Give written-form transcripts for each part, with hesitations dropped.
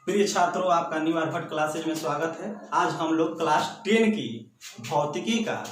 प्रिय छात्रों, आपका न्यू आर्भट क्लासेज में स्वागत है। आज हम लोग क्लास 10 की भौतिकी का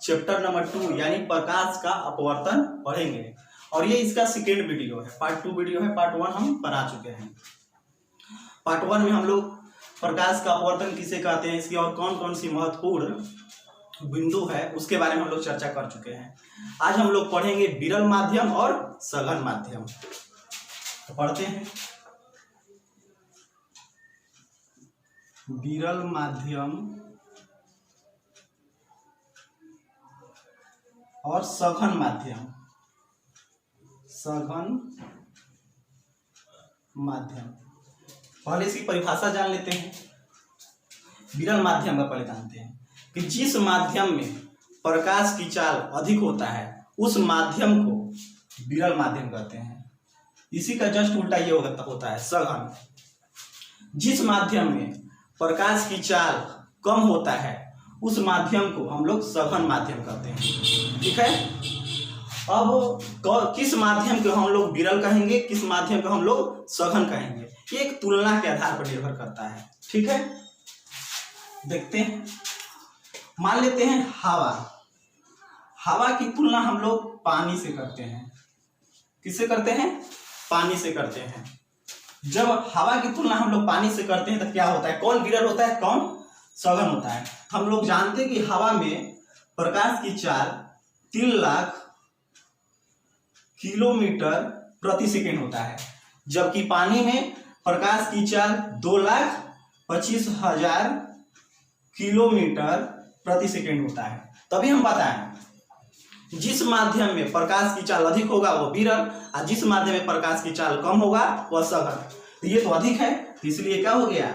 चैप्टर नंबर 2 यानी प्रकाश का अपवर्तन पढ़ेंगे और ये इसका सेकेंड वीडियो है। पार्ट 2 वीडियो है, पार्ट 1 हम पढ़ा चुके हैं। पार्ट 1 में हम लोग प्रकाश का अपवर्तन किसे कहते हैं, इसकी और कौन कौन सी महत्वपूर्ण बिंदु है उसके बारे में हम लोग चर्चा कर चुके हैं। आज हम लोग पढ़ेंगे विरल माध्यम और सघन माध्यम। तो पढ़ते हैं। विरल माध्यम और सघन माध्यम। सघन माध्यम पहले इसकी परिभाषा जान लेते हैं। विरल माध्यम का पहले जानते हैं कि जिस माध्यम में प्रकाश की चाल अधिक होता है उस माध्यम को विरल माध्यम कहते हैं। इसी का जस्ट उल्टा ये होता है सघन। जिस माध्यम में प्रकाश की चाल कम होता है उस माध्यम को हम लोग सघन माध्यम कहते हैं। ठीक है। अब किस माध्यम को हम लोग विरल कहेंगे, किस माध्यम को हम लोग सघन कहेंगे, ये एक तुलना के आधार पर निर्भर करता है। ठीक है, देखते हैं। मान लेते हैं हवा। हवा की तुलना हम लोग पानी से करते हैं। किससे करते हैं? पानी से करते हैं। जब हवा की तुलना हम लोग पानी से करते हैं तो क्या होता है? कौन विरल होता है, कौन सघन होता है? हम लोग जानते हैं कि हवा में प्रकाश की चाल 3 लाख किलोमीटर प्रति सेकेंड होता है, जबकि पानी में प्रकाश की चाल 2,25,000 किलोमीटर प्रति सेकेंड होता है। तभी हम बताएं जिस माध्यम में प्रकाश की चाल अधिक होगा वो विरल और जिस माध्यम में प्रकाश की चाल कम होगा वह सघन। तो ये तो अधिक है तो इसलिए क्या हो गया?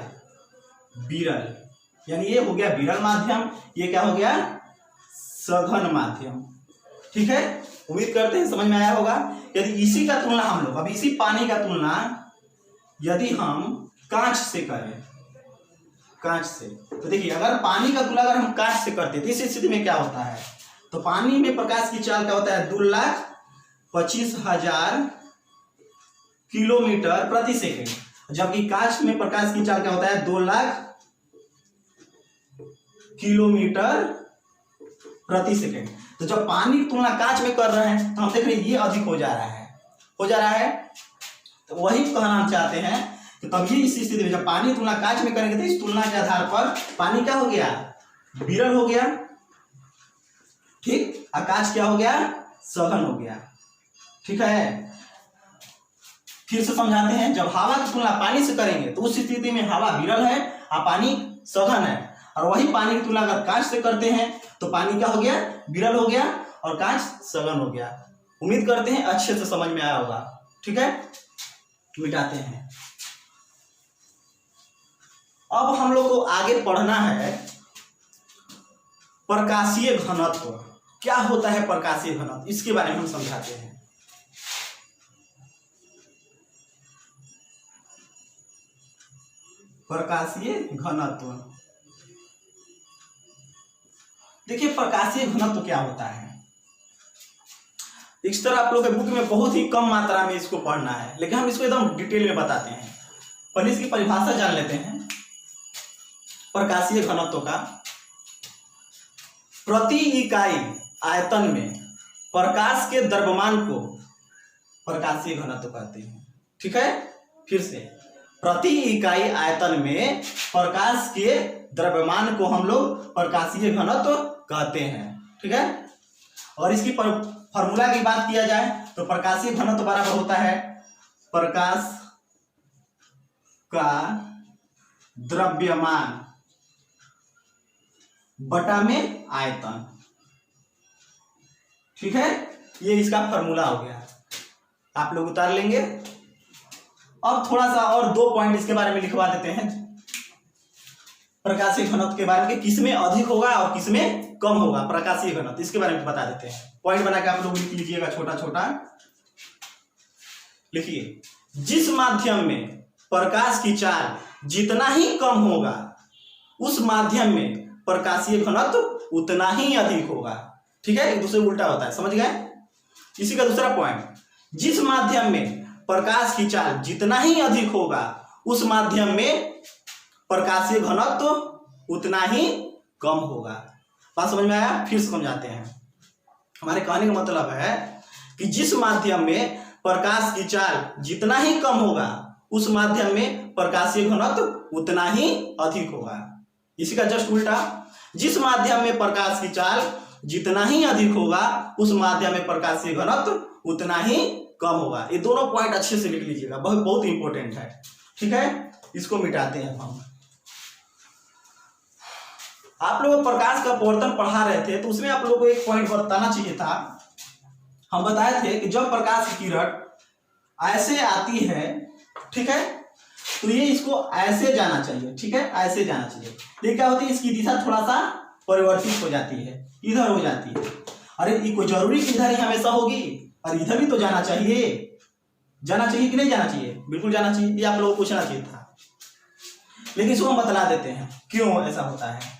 विरल। यानी ये हो गया विरल माध्यम, ये क्या हो गया? सघन माध्यम। ठीक है, उम्मीद करते हैं समझ में आया होगा। यदि इसी का तुलना हम लोग, अब इसी पानी का तुलना यदि हम कांच से करें, कांच से, तो देखिए अगर पानी का तुलना अगर हम कांच से करते तो इस स्थिति में क्या होता है? तो पानी में प्रकाश की चाल क्या होता है? 2,25,000 किलोमीटर प्रति सेकेंड, जबकि कांच में प्रकाश की चाल क्या होता है? 2 लाख किलोमीटर प्रति सेकेंड। तो जब पानी की तुलना कांच में कर रहे हैं तो हम देख रहे हैं ये अधिक हो जा रहा है, हो जा रहा है। तो वही कहना हम चाहते हैं कि तभी इस स्थिति में जब पानी की तुलना कांच में करेंगे तो इस तुलना के आधार पर पानी क्या हो गया? विरल हो गया। ठीक, और कांच क्या हो गया? सघन हो गया। ठीक है, फिर से समझाते हैं। जब हवा की तुलना पानी से करेंगे तो उस स्थिति में हवा विरल है और पानी सघन है, और वही पानी की तुलना अगर कांच से करते हैं तो पानी क्या हो गया? विरल हो गया और कांच सघन हो गया। उम्मीद करते हैं अच्छे से समझ में आया होगा। ठीक है, मिटाते हैं। अब हम लोग को आगे पढ़ना है प्रकाशीय घनत्व। क्या होता है प्रकाशीय घनत्व, इसके बारे में हम समझाते हैं। प्रकाशीय घनत्व, देखिए प्रकाशीय घनत्व क्या होता है। इस तरह आप लोग के बुक में बहुत ही कम मात्रा में इसको पढ़ना है, लेकिन हम इसको एकदम डिटेल में बताते हैं। पहले इसकी परिभाषा जान लेते हैं प्रकाशीय घनत्व का। प्रति इकाई आयतन में प्रकाश के द्रव्यमान को प्रकाशीय घनत्व कहते हैं। ठीक है, फिर से प्रति इकाई आयतन में प्रकाश के द्रव्यमान को हम लोग प्रकाशीय घनत्व कहते हैं। ठीक है, और इसकी फॉर्मूला की बात किया जाए तो प्रकाशीय घनत्व बराबर होता है प्रकाश का द्रव्यमान बटा में आयतन। ठीक है, ये इसका फॉर्मूला हो गया, आप लोग उतार लेंगे। अब थोड़ा सा और 2 पॉइंट इसके बारे में लिखवा देते हैं प्रकाशीय घनत्व के बारे में, किसमें अधिक होगा और किसमें कम होगा प्रकाशीय घनत्व, इसके बारे में बता देते हैं। पॉइंट बना के आप लोग लिख लीजिएगा, छोटा छोटा लिखिए। जिस माध्यम में प्रकाश की चाल जितना ही कम होगा उस माध्यम में प्रकाशीय घनत्व उतना ही अधिक होगा। ठीक है, एक दूसरे उल्टा होता है, समझ गए? इसी का दूसरा पॉइंट, जिस माध्यम में प्रकाश की चाल जितना ही अधिक होगा उस माध्यम में प्रकाशीय घनत्व उतना ही कम होगा। बात समझ में आया? फिर समझाते हैं। हमारे कहने का मतलब है कि जिस माध्यम में प्रकाश की चाल जितना ही कम होगा उस माध्यम में प्रकाशीय घनत्व उतना ही अधिक होगा। इसी का जस्ट उल्टा, जिस माध्यम में प्रकाश की चाल जितना ही अधिक होगा उस माध्यम में प्रकाशीय घनत्व उतना ही कम होगा। ये दोनों पॉइंट अच्छे से लिख लीजिएगा, बहुत इंपॉर्टेंट है। ठीक है, इसको मिटाते हैं हम। आप लोग प्रकाश का प्रवर्तन पढ़ा रहे थे तो उसमें आप लोगों को एक पॉइंट बताना चाहिए था। हम बताए थे कि जब प्रकाश की किरण ऐसे आती है, ठीक है, तो ये इसको ऐसे जाना चाहिए। ठीक है, ऐसे जाना चाहिए। ये क्या होती है, इसकी दिशा थोड़ा सा परिवर्तित हो जाती है, इधर हो जाती है। अरे ये कोई जरूरी कि इधर ही हमेशा होगी, और इधर भी तो जाना चाहिए। जाना चाहिए कि नहीं जाना चाहिए? बिल्कुल जाना चाहिए। ये आप लोगों को पूछना चाहिए था, लेकिन इसको हम बतला देते हैं क्यों ऐसा होता है।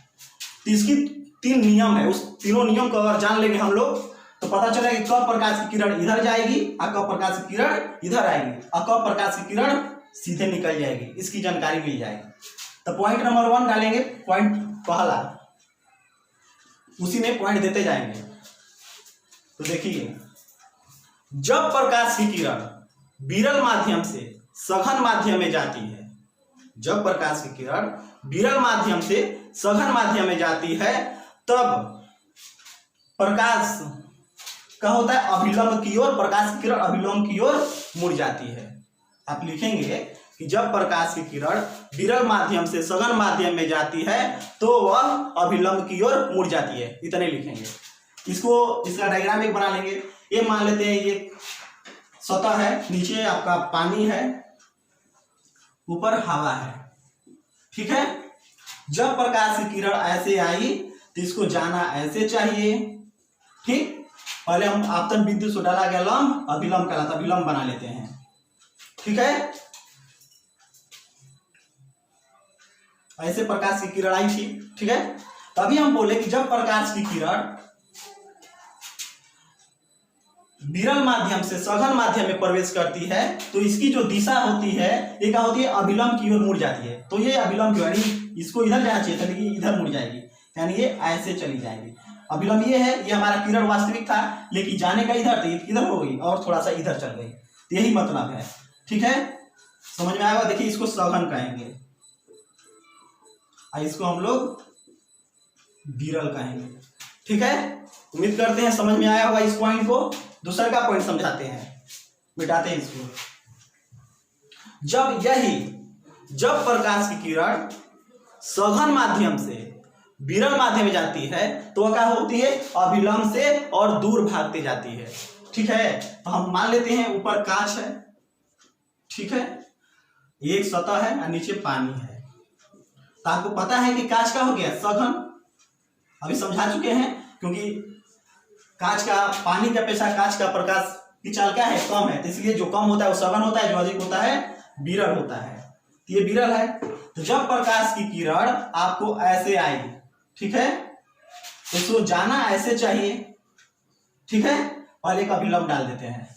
तो इसकी 3 नियम है, उस तीनों नियम को अगर जान लेंगे हम लोग तो पता चलेगा कि कब प्रकाश की किरण इधर जाएगी और कब प्रकाश की किरण इधर आएगी और कब प्रकाश की किरण सीधे निकल जाएगी। इसकी जानकारी मिल जाएगी। तो पॉइंट नंबर 1 डालेंगे, पॉइंट पहला, उसी में पॉइंट देते जाएंगे। तो देखिए, जब प्रकाश की किरण विरल माध्यम से सघन माध्यम में जाती है, जब प्रकाश की किरण विरल माध्यम से सघन माध्यम में जाती है तब प्रकाश क्या होता है, अभिलंब की ओर, प्रकाश की किरण अभिलंब की ओर मुड़ जाती है। आप लिखेंगे कि जब प्रकाश की किरण विरल माध्यम से सघन माध्यम में जाती है तो वह अभिलंब की ओर मुड़ जाती है। इतने लिखेंगे। इसका डायग्राम एक बना लेंगे। ये मान लेते हैं ये सतह है, नीचे आपका पानी है, ऊपर हवा है। ठीक है, जब प्रकाश की किरण ऐसे आई तो इसको जाना ऐसे चाहिए। ठीक, पहले हम आपतन बिंदु से डाला गया लंब अभिलंब कहलाता, अभिलंब बना लेते हैं। ठीक है, ऐसे प्रकाश की किरण आई थी। ठीक है, तभी हम बोले कि जब प्रकाश की किरण विरल माध्यम से सघन माध्यम में प्रवेश करती है तो इसकी जो दिशा होती है ये क्या होती है, अभिलंब की ओर मुड़ जाती है। तो ये अभिलंब की ओर, इसको इधर जाना चाहिए था लेकिन इधर मुड़ जाएगी, यानी ये ऐसे चली जाएगी। अभिलंब ये है, ये हमारा किरण वास्तविक था लेकिन जाने का इधर, तो इधर हो गई और थोड़ा सा इधर चल गई। तो यही मतलब है। ठीक है, समझ में आएगा? देखिए, इसको सघन कहेंगे और इसको हम लोग विरल कहेंगे। ठीक है, उम्मीद करते हैं समझ में आया होगा इस पॉइंट को। दूसरा का पॉइंट समझाते हैं, मिटाते हैं इसको। जब प्रकाश की किरण सघन माध्यम से विरल माध्यम में जाती है तो वह क्या होती है, अभिलंब से और दूर भागती जाती है। ठीक है, तो हम मान लेते हैं ऊपर कांच है, ठीक है, एक सतह है और नीचे पानी है। तो आपको पता है कि कांच का हो गया सघन, अभी समझा चुके हैं, क्योंकि कांच का, पानी का अपेक्षा कांच का प्रकाश की चाल क्या है, कम है, तो इसलिए जो कम होता है वो सघन होता है, जो अधिक होता है विरल होता है। तो ये विरल है। तो जब प्रकाश की किरण आपको ऐसे आएगी, ठीक है, तो इसको जाना ऐसे चाहिए। ठीक है, पहले एक अभिलंब डाल देते हैं।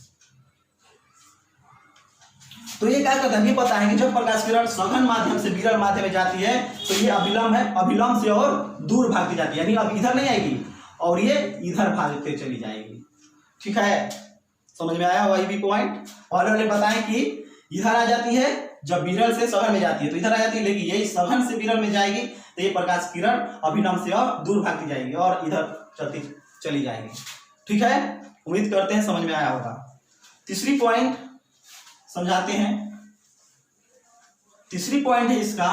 तो ये क्या करता है, पता है कि जब प्रकाश किरण सघन माध्यम से विरल माध्यम में जाती है तो ये अभिलंब है, अभिलंब से और दूर भागती जाती है, यानी अब इधर नहीं आएगी और ये इधर भागते चली जाएगी। ठीक है, समझ में आया होगा ये भी पॉइंट। और हमने बताया कि इधर आ जाती है जब विरल से सघन में जाती है, तो इधर आ जाती है, लेकिन यही सघन से विरल में जाएगी तो ये प्रकाश किरण अभिलंब से और दूर भागती जाएगी और इधर चलती चली जाएगी। ठीक है, उम्मीद करते हैं समझ में आया होगा। तीसरी पॉइंट समझाते हैं। तीसरी पॉइंट है इसका,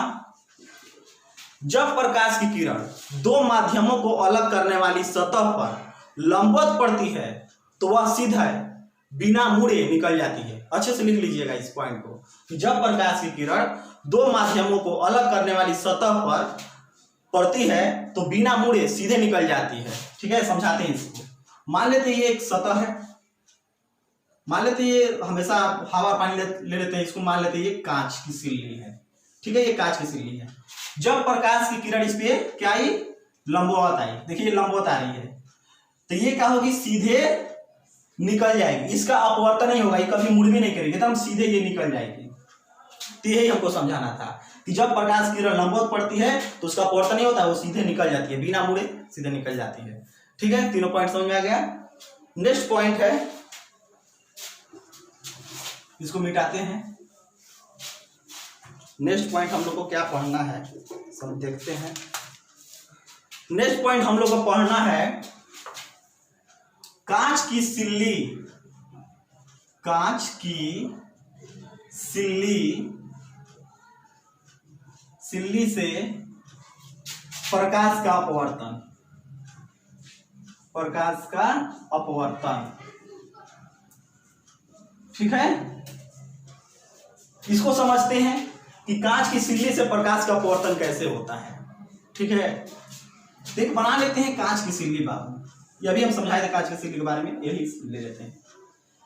जब प्रकाश की किरण दो माध्यमों को अलग करने वाली सतह पर लंबवत पड़ती है तो वह सीधा बिना मुड़े निकल जाती है। अच्छे से लिख लीजिएगा इस पॉइंट को कि जब प्रकाश की किरण दो माध्यमों को अलग करने वाली सतह पर पड़ती है तो बिना मुड़े सीधे निकल जाती है। ठीक है, समझाते हैं इसको। मान लेते हैं ये एक सतह है, मान लेते ये हमेशा हवा पानी ले लेते हैं, इसको मान लेते हैं ये कांच की सिल्ली है। ठीक है, ये कांच की सिल्ली है। जब प्रकाश की किरण इस पे क्या आई, लंबवत आई, देखिए लंबवत आ रही है, तो ये क्या होगी, सीधे निकल जाएगी, इसका अपवर्तन नहीं होगा, ये कभी मुड़ भी नहीं करेगी, एकदम सीधे ये निकल जाएगी। तो यही हमको समझाना था कि जब प्रकाश की किरण लंबवत पड़ती है तो उसका अपवर्तन नहीं होता, वो सीधे निकल जाती है, बिना मुड़े सीधे निकल जाती है। ठीक है, तीनों पॉइंट समझ में आ गया। नेक्स्ट पॉइंट है, इसको मिटाते हैं। नेक्स्ट पॉइंट हम लोग को क्या पढ़ना है सब देखते हैं। नेक्स्ट पॉइंट हम लोग को पढ़ना है कांच की सिल्ली, कांच की सिल्ली से प्रकाश का अपवर्तन, प्रकाश का अपवर्तन। ठीक है, इसको समझते हैं कि कांच की सिल्ली से प्रकाश का अपवर्तन कैसे होता है। ठीक है, देख बना लेते हैं कांच की सिल्ली बाबू, ये अभी हम समझाए थे कांच की सिल्ली के बारे में, यही ले लेते हैं।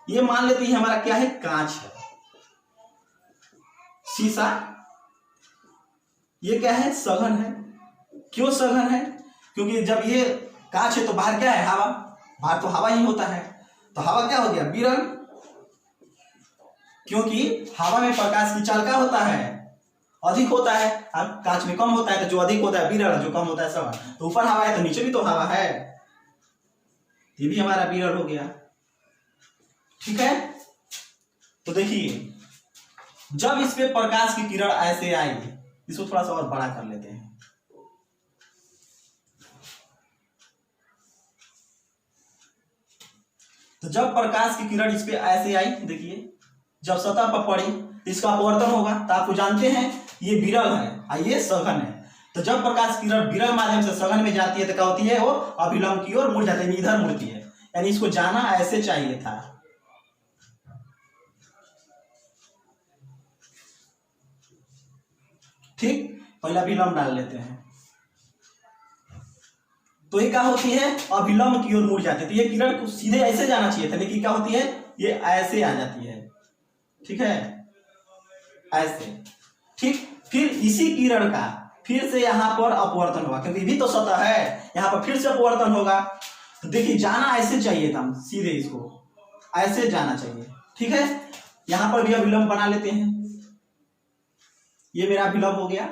ये मान लेते हैं हमारा क्या है, कांच है, शीशा। ये क्या है, सघन है। क्यों सघन है, क्योंकि जब ये कांच है तो बाहर क्या है, हवा, बाहर तो हवा ही होता है, तो हवा क्या हो गया, विरल, क्योंकि हवा में प्रकाश की चाल क्या होता है, अधिक होता है, अब कांच में कम होता है, तो जो अधिक होता है विरल, जो कम होता है सघन। तो ऊपर हवा है तो नीचे भी तो हवा है, ये भी हमारा विरल हो गया। ठीक है, तो देखिए जब इस पे प्रकाश की किरण ऐसे आएगी, इसको थोड़ा सा और बड़ा कर लेते हैं। तो जब प्रकाश की किरण इस पे ऐसे आई, देखिए जब सतह पर पड़ी इसका अपवर्तन होगा, तो आपको जानते हैं ये विरल है और ये सघन है। तो जब प्रकाश की किरण विरल माध्यम से सघन में जाती है तो क्या होती है, वो अभिलंब की ओर मुड़ जाती है, इधर मुड़ती है, यानी इसको जाना ऐसे चाहिए था। ठीक, पहला अभिलंब डाल लेते हैं, तो ये क्या होती है, अभिलंब की ओर मुड़ जाती है। तो ये किरण सीधे ऐसे जाना चाहिए था, लेकिन क्या होती है, ये ऐसे आ जाती है। ठीक है, ऐसे। ठीक, फिर इसी किरण का फिर से यहां पर अपवर्तन होगा, क्योंकि भी तो सतह है, यहां पर फिर से अपवर्तन होगा। तो देखिए जाना ऐसे चाहिए था, सीधे इसको ऐसे जाना चाहिए। ठीक है, यहां पर भी अभिलंब बना लेते हैं, ये मेरा अभिलंब हो गया।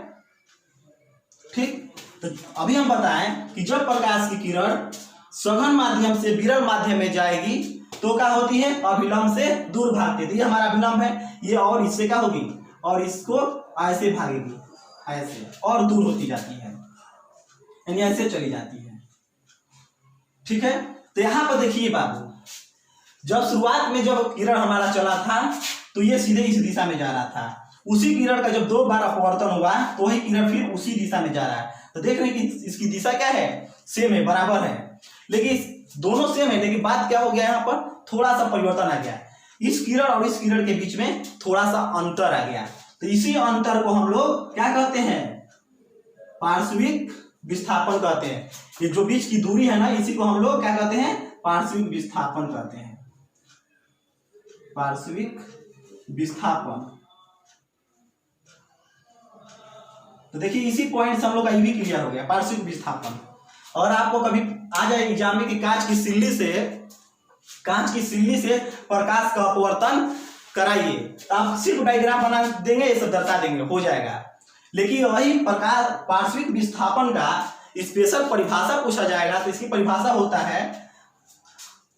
ठीक, तो अभी हम बताएं कि जब प्रकाश की किरण सघन माध्यम से विरल माध्यम में जाएगी तो क्या होती है, अभिलंब से दूर भागती है। तो ये हमारा अभिलंब है, ये और इससे क्या होगी, और इसको ऐसे भागेगी, ऐसे और दूर होती जाती है, यानी ऐसे चली जाती है। ठीक है, तो यहां पर देखिए बाबू, जब शुरुआत में जब किरण हमारा चला था तो ये सीधे इस दिशा में जा रहा था, उसी किरण का जब 2 बार अपवर्तन हुआ तो वही किरण फिर उसी दिशा में जा रहा है। तो देख रहे हैं कि इसकी दिशा क्या है, सेम है, बराबर है, लेकिन दोनों सेम है, लेकिन बात क्या हो गया, यहाँ पर थोड़ा सा परिवर्तन आ गया, इस किरण और इस किरण के बीच में थोड़ा सा अंतर आ गया। तो इसी अंतर को हम लोग क्या कहते हैं, पार्श्विक विस्थापन कहते हैं। ये जो बीच की दूरी है ना, इसी को हम लोग क्या कहते हैं, पार्श्विक विस्थापन कहते हैं, पार्श्विक विस्थापन। तो देखिए इसी पॉइंट से हम लोग का ये भी क्लियर हो गया, पार्श्विक विस्थापन। और आपको कभी आ जाए एग्जाम में कि कांच की सिल्ली से प्रकाश का अपवर्तन कराइए, तो आप सिर्फ डायग्राम बना देंगे, ये सब दर्शा देंगे, हो जाएगा। लेकिन वही प्रकाश पार्श्विक विस्थापन का स्पेशल परिभाषा पूछा जाएगा, तो इसकी परिभाषा होता है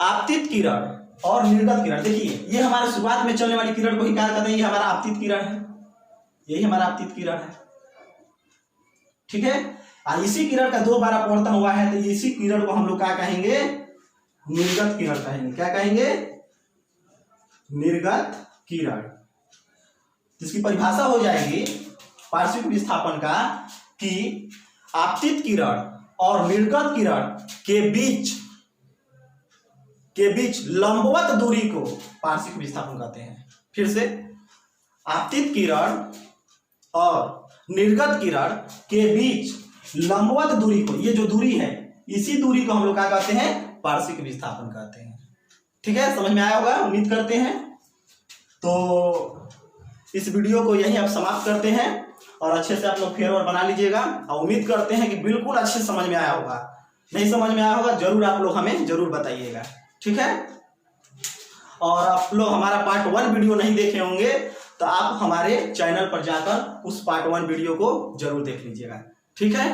आपतित किरण और निर्गत किरण। देखिए ये हमारे शुरुआत में चलने वाली किरण को ही क्या कहते हैं, ये हमारा आपतित किरण है, यही हमारा आपतित किरण है। ठीक है, और इसी किरण का 2 बार अपवर्तन हुआ है, तो इसी किरण को हम लोग क्या कहेंगे, निर्गत किरण कहेंगे। क्या कहेंगे, निर्गत किरण। जिसकी परिभाषा हो जाएगी पार्श्विक विस्थापन का कि आपतित किरण और निर्गत किरण के बीच लंबवत दूरी को पार्श्विक विस्थापन कहते हैं। फिर से, आपतित किरण और निर्गत किरण के बीच लंबवत दूरी को, ये जो दूरी है इसी दूरी को हम लोग क्या कहते हैं, पार्श्विक विस्थापन कहते हैं। ठीक है, समझ में आया होगा, उम्मीद करते हैं। तो इस वीडियो को यहीं आप समाप्त करते हैं और अच्छे से आप लोग फेरवर बना लीजिएगा, और उम्मीद करते हैं कि बिल्कुल अच्छे समझ में आया होगा। नहीं समझ में आया होगा जरूर आप लोग हमें जरूर बताइएगा। ठीक है, और आप लोग हमारा पार्ट 1 वीडियो नहीं देखे होंगे तो आप हमारे चैनल पर जाकर उस पार्ट 1 वीडियो को जरूर देख लीजिएगा। ठीक है।